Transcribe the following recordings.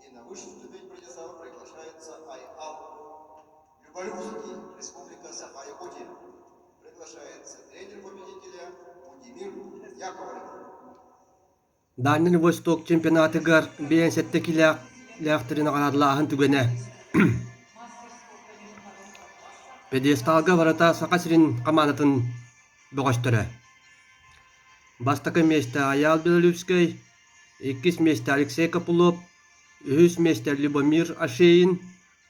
И на высшую ступень предизала приглашается Айал Люболюбский, Республика Саха-Якутия. Приглашается тренер победителя Владимир Яковлев. Данный Восток чемпионаты гар бен сетте килях ляхтырына канадлаахын түгене. Пьедесталга барата сакасрин командатын богоштора. Бастакы месте Аял Белолюбский, иккис месте Алексей Капулов, үс месте Любомир Ашеин,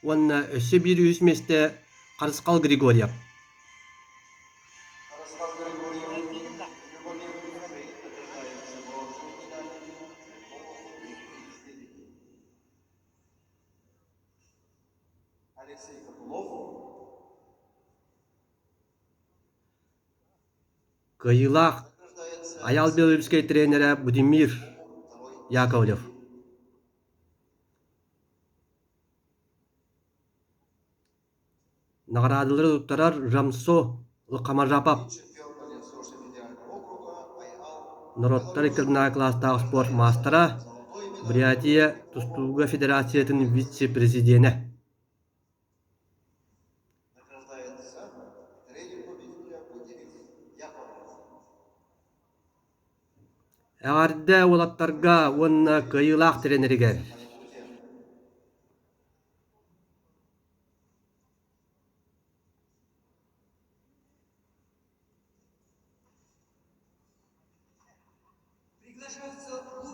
онна өссө бир үс месте Карыскал Григорьев. Карыскал Григорьев, Любомир Ашеин награждается бронзовой медалью Алексей Капулов. Кыйылах Аял Белолюбский тренера Владимир Яковлев. Наградылары туттарар Рамсо Лыкамажапап. Народтар иккернаа класстағы спорт мастера, Бурятия Тустууга Федерациятын вице-президенті. Награждается тренер победителя Владимир Яковлев. Ағарда олаттарға онна кыйылақ тренерігер. Приглашается